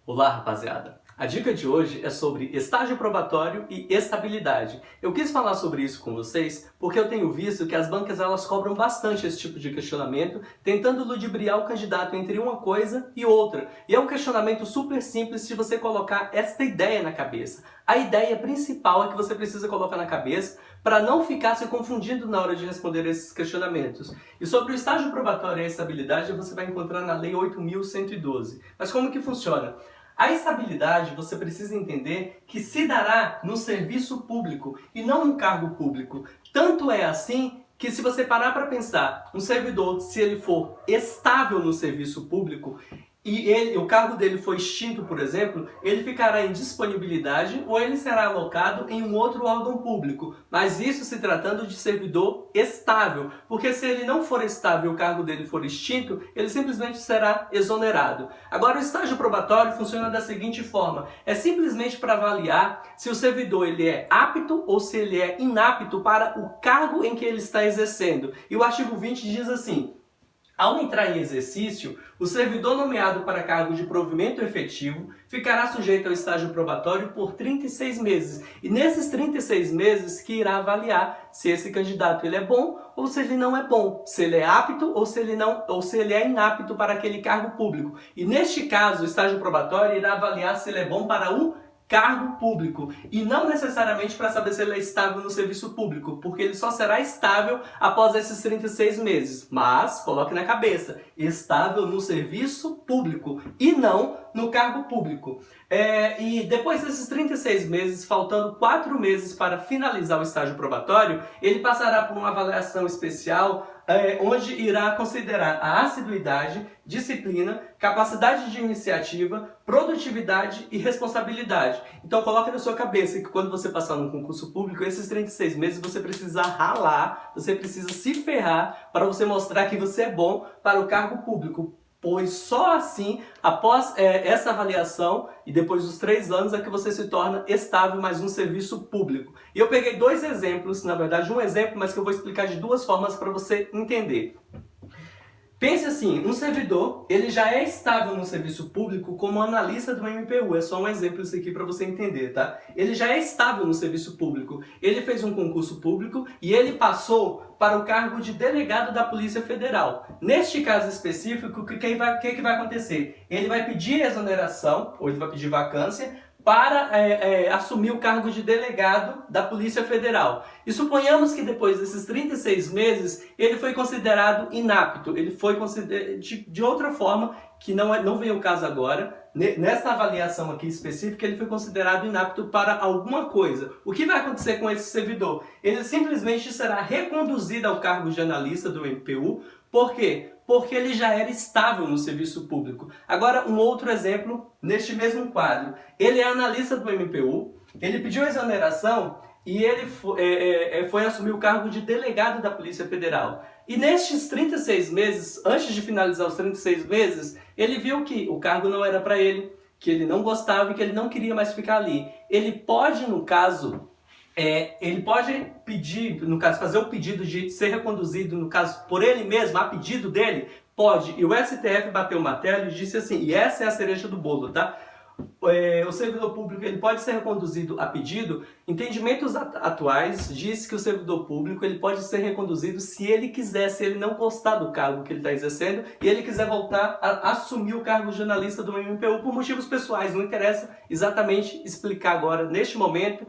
Olá, rapaziada! A dica de hoje é sobre estágio probatório e estabilidade. Eu quis falar sobre isso com vocês porque eu tenho visto que as bancas elas cobram bastante esse tipo de questionamento, tentando ludibriar o candidato entre uma coisa e outra. E é um questionamento super simples se você colocar esta ideia na cabeça. A ideia principal é que você precisa colocar na cabeça para não ficar se confundindo na hora de responder esses questionamentos. E sobre o estágio probatório e a estabilidade você vai encontrar na Lei 8.112. Mas como que funciona? A estabilidade você precisa entender que se dará no serviço público e não no cargo público. Tanto é assim que se você parar para pensar, um servidor, se ele for estável no serviço público e o cargo dele for extinto, por exemplo, ele ficará em disponibilidade ou ele será alocado em um outro órgão público. Mas isso se tratando de servidor estável, porque se ele não for estável e o cargo dele for extinto, ele simplesmente será exonerado. Agora, o estágio probatório funciona da seguinte forma: é simplesmente para avaliar se o servidor ele é apto ou se ele é inapto para o cargo em que ele está exercendo. E o artigo 20 diz assim: ao entrar em exercício, o servidor nomeado para cargo de provimento efetivo ficará sujeito ao estágio probatório por 36 meses. E nesses 36 meses que irá avaliar se esse candidato ele é bom ou se ele não é bom, se ele é apto ou se ele é inapto para aquele cargo público. E neste caso, o estágio probatório irá avaliar se ele é bom para o cargo público e não necessariamente para saber se ele é estável no serviço público, porque ele só será estável após esses 36 meses. Mas, coloque na cabeça, estável no serviço público e não no cargo público. E depois desses 36 meses, faltando 4 meses para finalizar o estágio probatório, ele passará por uma avaliação especial onde irá considerar a assiduidade, disciplina, capacidade de iniciativa, produtividade e responsabilidade. Então coloque na sua cabeça que quando você passar num concurso público, esses 36 meses você precisa ralar, você precisa se ferrar para você mostrar que você é bom para o cargo público. Pois só assim, após essa avaliação e depois dos 3 anos, é que você se torna estável mais um serviço público. E eu peguei 2 exemplos, na verdade um exemplo, mas que eu vou explicar de 2 formas para você entender. Pense assim, um servidor, ele já é estável no serviço público como analista do MPU, é só um exemplo isso aqui para você entender, tá? Ele já é estável no serviço público, ele fez um concurso público e ele passou para o cargo de delegado da Polícia Federal. Neste caso específico, o que vai acontecer? Ele vai pedir exoneração, ou ele vai pedir vacância, para assumir o cargo de delegado da Polícia Federal. E suponhamos que depois desses 36 meses, ele foi considerado inapto, ele foi considerado de outra forma, que não vem o caso agora. Nessa avaliação aqui específica, ele foi considerado inapto para alguma coisa. O que vai acontecer com esse servidor? Ele simplesmente será reconduzido ao cargo de analista do MPU. Por quê? Porque ele já era estável no serviço público. Agora, um outro exemplo neste mesmo quadro. Ele é analista do MPU, ele pediu exoneração e ele foi assumir o cargo de delegado da Polícia Federal. E nestes 36 meses, antes de finalizar os 36 meses, ele viu que o cargo não era para ele, que ele não gostava e que ele não queria mais ficar ali. Ele pode, no caso, pedir, no caso, fazer o pedido de ser reconduzido, no caso, por ele mesmo, a pedido dele, pode. E o STF bateu o martelo e disse assim, e essa é a cereja do bolo, tá? O servidor público ele pode ser reconduzido a pedido. Entendimentos atuais diz que o servidor público ele pode ser reconduzido se ele quiser, se ele não gostar do cargo que ele está exercendo e ele quiser voltar a assumir o cargo de jornalista do MPU por motivos pessoais. Não interessa exatamente explicar agora, neste momento,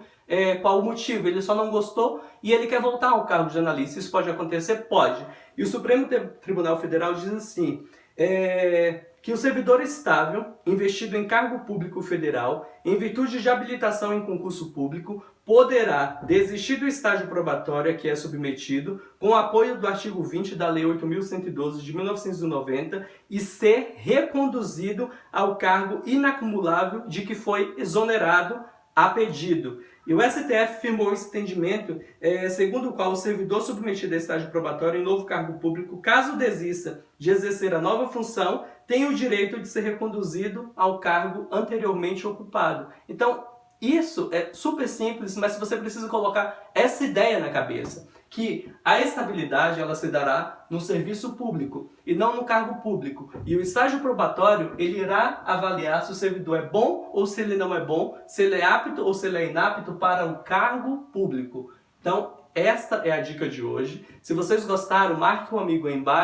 qual o motivo. Ele só não gostou e ele quer voltar ao cargo de jornalista. Isso pode acontecer? Pode. E o Supremo Tribunal Federal diz assim, que o servidor estável, investido em cargo público federal, em virtude de habilitação em concurso público, poderá desistir do estágio probatório a que é submetido, com o apoio do artigo 20 da Lei 8.112 de 1990, e ser reconduzido ao cargo inacumulável de que foi exonerado a pedido. E o STF firmou esse entendimento, segundo o qual o servidor submetido a estágio probatório em novo cargo público, caso desista de exercer a nova função, tem o direito de ser reconduzido ao cargo anteriormente ocupado. Então, isso é super simples, mas você precisa colocar essa ideia na cabeça. que a estabilidade ela se dará no serviço público e não no cargo público. E o estágio probatório, ele irá avaliar se o servidor é bom ou se ele não é bom, se ele é apto ou se ele é inapto para o cargo público. Então, esta é a dica de hoje. Se vocês gostaram, marque um amigo aí embaixo.